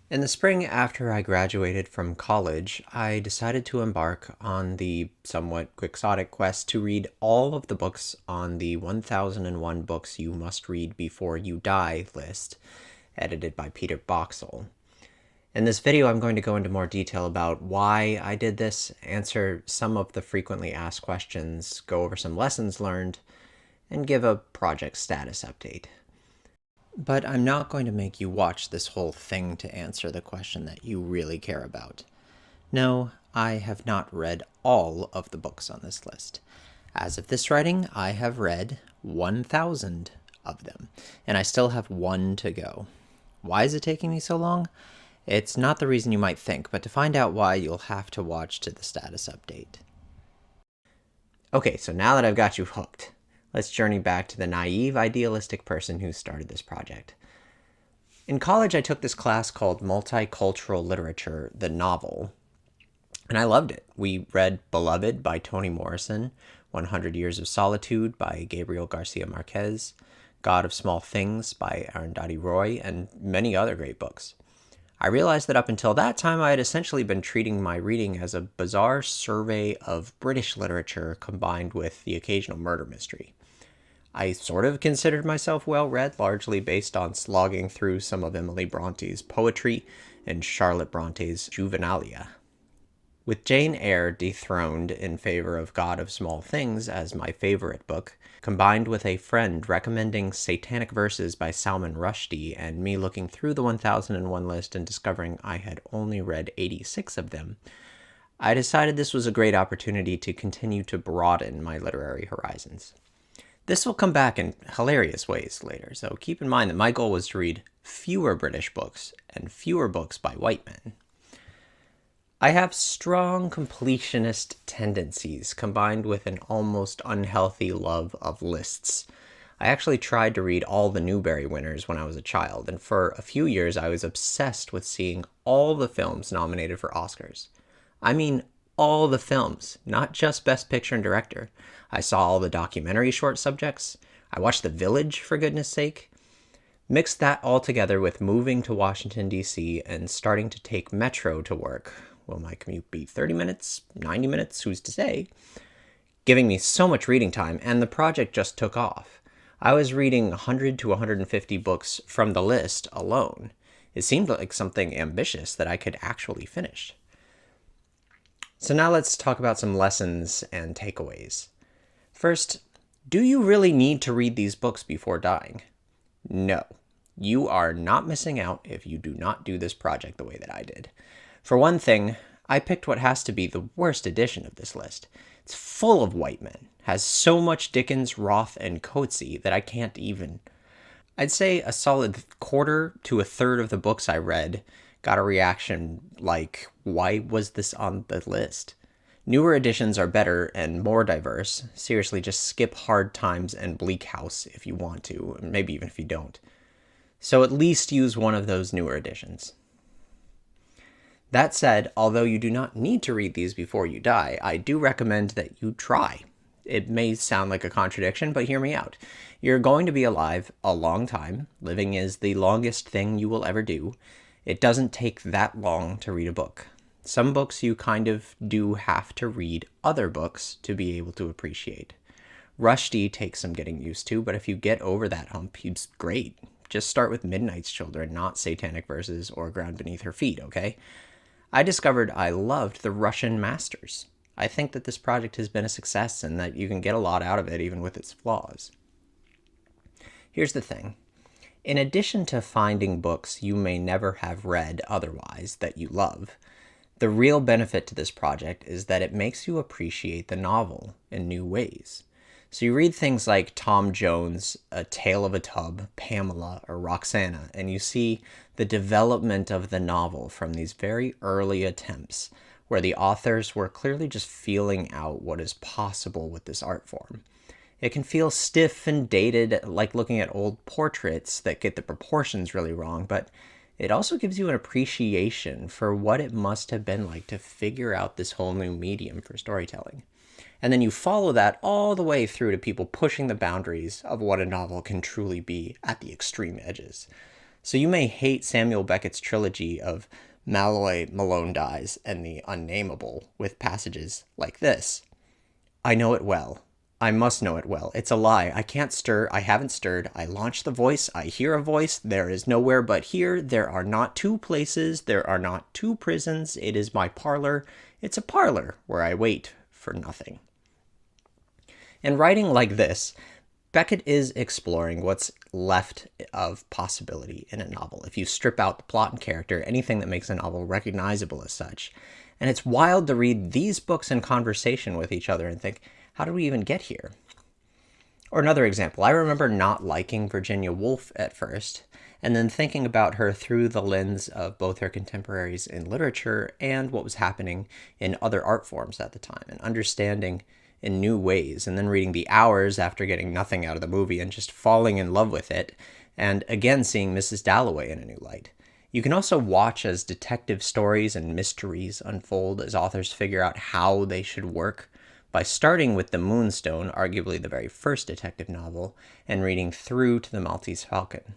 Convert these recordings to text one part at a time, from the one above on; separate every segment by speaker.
Speaker 1: In the spring after I graduated from college, I decided to embark on the somewhat quixotic quest to read all of the books on the 1001 Books You Must Read Before You Die list, edited by Peter Boxall. In this video, I'm going to go into more detail about why I did this, answer some of the frequently asked questions, go over some lessons learned, and give a project status update. But I'm not going to make you watch this whole thing to answer the question that you really care about. No, I have not read all of the books on this list. As of this writing, I have read 1,000 of them, and I still have one to go. Why is it taking me so long? It's not the reason you might think, but to find out why, you'll have to watch to the status update. Okay, so now that I've got you hooked, let's journey back to the naive, idealistic person who started this project. In college, I took this class called Multicultural Literature, the novel, and I loved it. We read Beloved by Toni Morrison, 100 Years of Solitude by Gabriel Garcia Marquez, God of Small Things by Arundhati Roy, and many other great books. I realized that up until that time, I had essentially been treating my reading as a bizarre survey of British literature combined with the occasional murder mystery. I sort of considered myself well-read, largely based on slogging through some of Emily Bronte's poetry and Charlotte Bronte's juvenilia. With Jane Eyre dethroned in favor of God of Small Things as my favorite book, combined with a friend recommending Satanic Verses by Salman Rushdie and me looking through the 1001 list and discovering I had only read 86 of them, I decided this was a great opportunity to continue to broaden my literary horizons. This will come back in hilarious ways later, so keep in mind that my goal was to read fewer British books and fewer books by white men. I have strong completionist tendencies combined with an almost unhealthy love of lists. I actually tried to read all the Newbery winners when I was a child, and for a few years I was obsessed with seeing all the films nominated for Oscars. I mean all the films, not just Best Picture and Director. I saw all the documentary short subjects. I watched The Village, for goodness sake. Mix that all together with moving to Washington, D.C. and starting to take Metro to work. Will my commute be 30 minutes, 90 minutes? Who's to say? Giving me so much reading time, and the project just took off. I was reading 100 to 150 books from the list alone. It seemed like something ambitious that I could actually finish. So now let's talk about some lessons and takeaways. First, do you really need to read these books before dying? No. You are not missing out if you do not do this project the way that I did. For one thing, I picked what has to be the worst edition of this list. It's full of white men, has so much Dickens, Roth, and Coetzee that I can't even. I'd say a solid quarter to a third of the books I read got a reaction like, why was this on the list? Newer editions are better and more diverse. Seriously, just skip Hard Times and Bleak House if you want to, maybe even if you don't. So at least use one of those newer editions. That said, although you do not need to read these before you die, I do recommend that you try. It may sound like a contradiction, but hear me out. You're going to be alive a long time. Living is the longest thing you will ever do. It doesn't take that long to read a book. Some books you kind of do have to read other books to be able to appreciate. Rushdie takes some getting used to, but if you get over that hump, it's great. Just start with Midnight's Children, not Satanic Verses or Ground Beneath Her Feet, okay? I discovered I loved the Russian Masters. I think that this project has been a success and that you can get a lot out of it even with its flaws. Here's the thing. In addition to finding books you may never have read otherwise that you love, the real benefit to this project is that it makes you appreciate the novel in new ways. So you read things like Tom Jones' A Tale of a Tub, Pamela, or Roxana, and you see the development of the novel from these very early attempts where the authors were clearly just feeling out what is possible with this art form. It can feel stiff and dated, like looking at old portraits that get the proportions really wrong, but it also gives you an appreciation for what it must have been like to figure out this whole new medium for storytelling. And then you follow that all the way through to people pushing the boundaries of what a novel can truly be at the extreme edges. So you may hate Samuel Beckett's trilogy of Malloy, Malone Dies, and The Unnameable with passages like this. I know it well. I must know it well. It's a lie. I can't stir. I haven't stirred. I launch the voice. I hear a voice. There is nowhere but here. There are not two places. There are not two prisons. It is my parlor. It's a parlor where I wait for nothing. In writing like this, Beckett is exploring what's left of possibility in a novel. If you strip out the plot and character, anything that makes a novel recognizable as such. And it's wild to read these books in conversation with each other and think, how did we even get here? Or another example, I remember not liking Virginia Woolf at first, and then thinking about her through the lens of both her contemporaries in literature and what was happening in other art forms at the time, and understanding in new ways, and then reading The Hours after getting nothing out of the movie and just falling in love with it, and again seeing Mrs. Dalloway in a new light. You can also watch as detective stories and mysteries unfold as authors figure out how they should work, by starting with The Moonstone, arguably the very first detective novel, and reading through to The Maltese Falcon.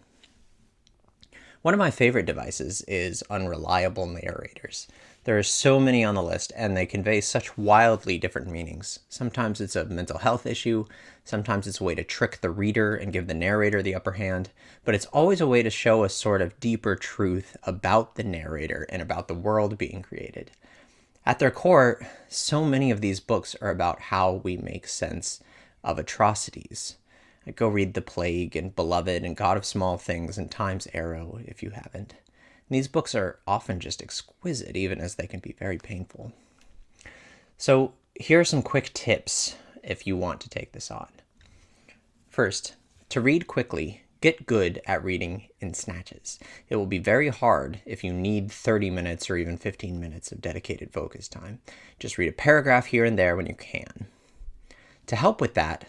Speaker 1: One of my favorite devices is unreliable narrators. There are so many on the list, and they convey such wildly different meanings. Sometimes it's a mental health issue, sometimes it's a way to trick the reader and give the narrator the upper hand, but it's always a way to show a sort of deeper truth about the narrator and about the world being created. At their core, so many of these books are about how we make sense of atrocities. Go read The Plague and Beloved and God of Small Things and Time's Arrow if you haven't. And these books are often just exquisite, even as they can be very painful. So here are some quick tips if you want to take this on. First, to read quickly, get good at reading in snatches. It will be very hard if you need 30 minutes or even 15 minutes of dedicated focus time. Just read a paragraph here and there when you can. To help with that,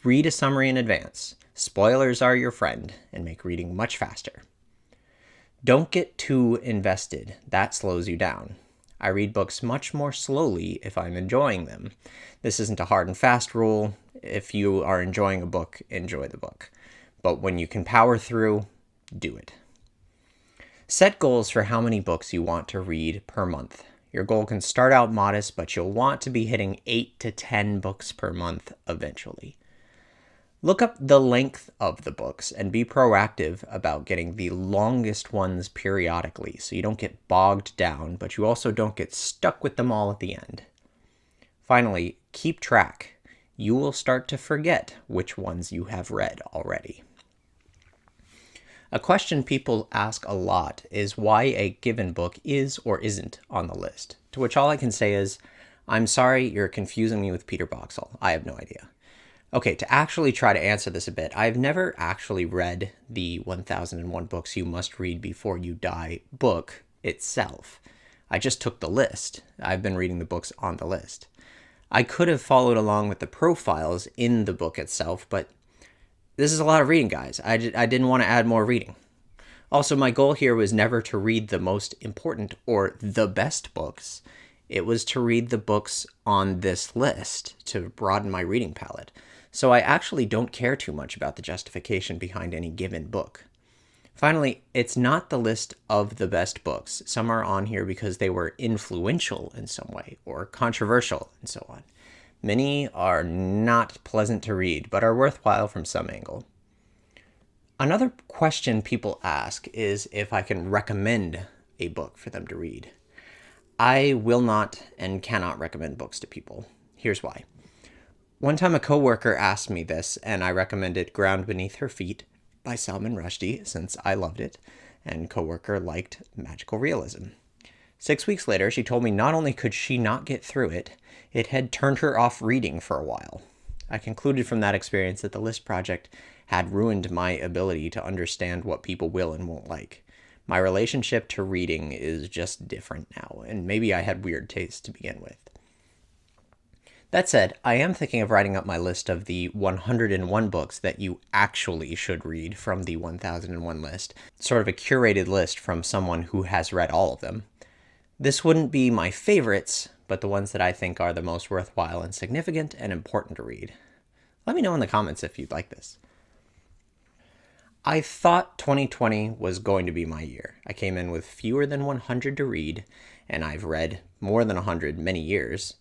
Speaker 1: read a summary in advance. Spoilers are your friend and make reading much faster. Don't get too invested. That slows you down. I read books much more slowly if I'm enjoying them. This isn't a hard and fast rule. If you are enjoying a book, enjoy the book. But when you can power through, do it. Set goals for how many books you want to read per month. Your goal can start out modest, but you'll want to be hitting 8 to 10 books per month eventually. Look up the length of the books and be proactive about getting the longest ones periodically so you don't get bogged down, but you also don't get stuck with them all at the end. Finally, keep track. You will start to forget which ones you have read already. A question people ask a lot is why a given book is or isn't on the list, to which all I can say is, I'm sorry, you're confusing me with Peter Boxall. I have no idea. Okay, to actually try to answer this a bit, I've never actually read the 1001 Books You Must Read Before You Die book itself. I just took the list. I've been reading the books on the list. I could have followed along with the profiles in the book itself, but this is a lot of reading, guys. I didn't want to add more reading. Also, my goal here was never to read the most important or the best books. It was to read the books on this list to broaden my reading palette. So I actually don't care too much about the justification behind any given book. Finally, it's not the list of the best books. Some are on here because they were influential in some way or controversial and so on. Many are not pleasant to read, but are worthwhile from some angle. Another question people ask is if I can recommend a book for them to read. I will not and cannot recommend books to people. Here's why. One time a coworker asked me this, and I recommended Ground Beneath Her Feet by Salman Rushdie, since I loved it, and coworker liked magical realism. 6 weeks later, she told me not only could she not get through it, it had turned her off reading for a while. I concluded from that experience that the list project had ruined my ability to understand what people will and won't like. My relationship to reading is just different now, and maybe I had weird taste to begin with. That said, I am thinking of writing up my list of the 101 books that you actually should read from the 1001 list, sort of a curated list from someone who has read all of them. This wouldn't be my favorites, but the ones that I think are the most worthwhile and significant and important to read. Let me know in the comments if you'd like this. I thought 2020 was going to be my year. I came in with fewer than 100 to read, and I've read more than 100 many years.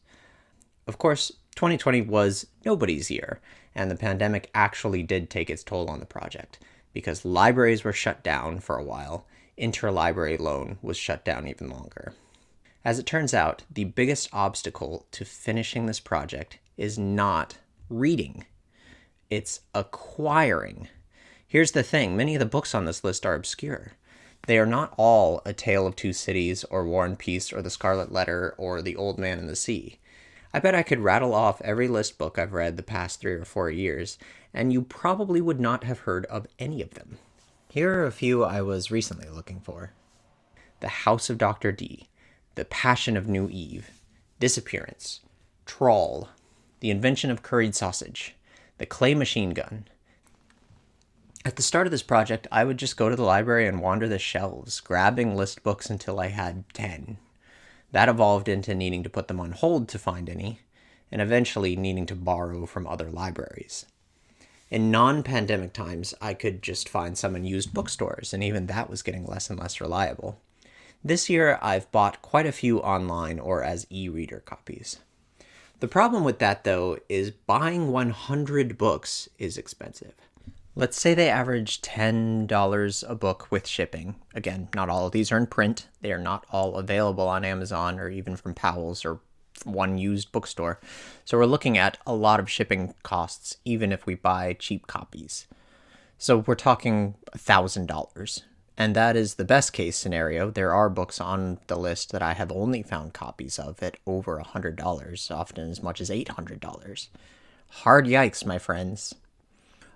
Speaker 1: Of course, 2020 was nobody's year, and the pandemic actually did take its toll on the project because libraries were shut down for a while. Interlibrary loan was shut down even longer. As it turns out, the biggest obstacle to finishing this project is not reading, it's acquiring. Here's the thing, many of the books on this list are obscure. They are not all A Tale of Two Cities or War and Peace or The Scarlet Letter or The Old Man and the Sea. I bet I could rattle off every list book I've read the past 3 or 4 years, and you probably would not have heard of any of them. Here are a few I was recently looking for: The House of Dr. D, The Passion of New Eve, Disappearance, Trawl, The Invention of Curried Sausage, The Clay Machine Gun. At the start of this project, I would just go to the library and wander the shelves, grabbing list books until I had 10. That evolved into needing to put them on hold to find any, and eventually needing to borrow from other libraries. In non-pandemic times, I could just find some in used bookstores, and even that was getting less and less reliable. This year, I've bought quite a few online or as e-reader copies. The problem with that, though, is buying 100 books is expensive. Let's say they average $10 a book with shipping. Again, not all of these are in print. They are not all available on Amazon or even from Powell's or one used bookstore. So we're looking at a lot of shipping costs, even if we buy cheap copies. So we're talking $1,000. And that is the best case scenario. There are books on the list that I have only found copies of at over $100, often as much as $800. Hard yikes, my friends.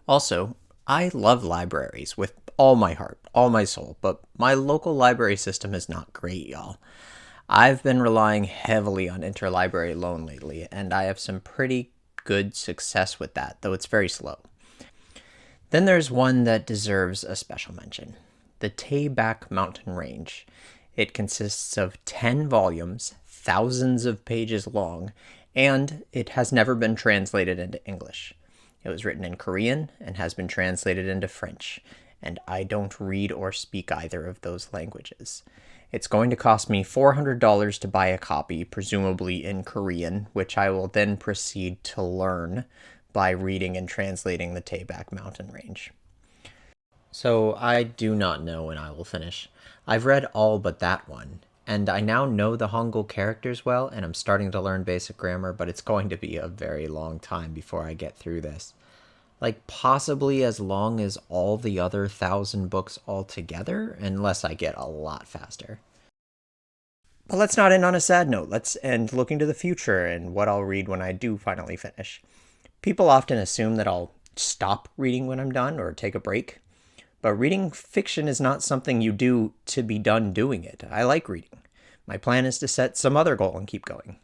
Speaker 1: Also, I love libraries with all my heart, all my soul, but my local library system is not great, y'all. I've been relying heavily on interlibrary loan lately, and I have some pretty good success with that, though it's very slow. Then there's one that deserves a special mention: the Tayback Mountain Range. It consists of 10 volumes, thousands of pages long, and it has never been translated into English. It was written in Korean and has been translated into French, and I don't read or speak either of those languages. It's going to cost me $400 to buy a copy, presumably in Korean, which I will then proceed to learn by reading and translating the Tayback Mountain Range. So I do not know when I will finish. I've read all but that one, and I now know the Hangul characters well, and I'm starting to learn basic grammar, but it's going to be a very long time before I get through this. Like, possibly as long as all the other 1,000 books altogether, unless I get a lot faster. But let's not end on a sad note. Let's end looking to the future and what I'll read when I do finally finish. People often assume that I'll stop reading when I'm done or take a break. But reading fiction is not something you do to be done doing it. I like reading. My plan is to set some other goal and keep going.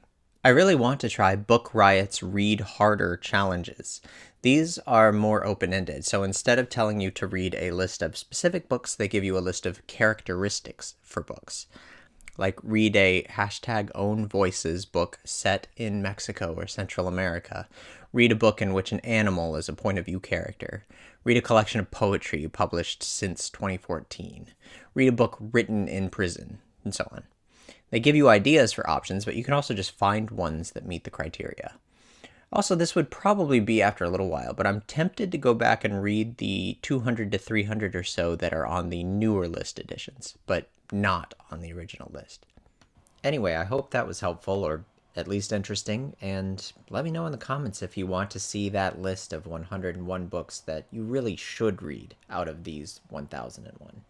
Speaker 1: I really want to try Book Riot's Read Harder challenges. These are more open-ended, so instead of telling you to read a list of specific books, they give you a list of characteristics for books. Like, read a #own voices book set in Mexico or Central America. Read a book in which an animal is a point of view character. Read a collection of poetry published since 2014. Read a book written in prison, and so on. They give you ideas for options, but you can also just find ones that meet the criteria. Also, this would probably be after a little while, but I'm tempted to go back and read the 200 to 300 or so that are on the newer list editions, but not on the original list. Anyway, I hope that was helpful, or at least interesting, and let me know in the comments if you want to see that list of 101 books that you really should read out of these 1001.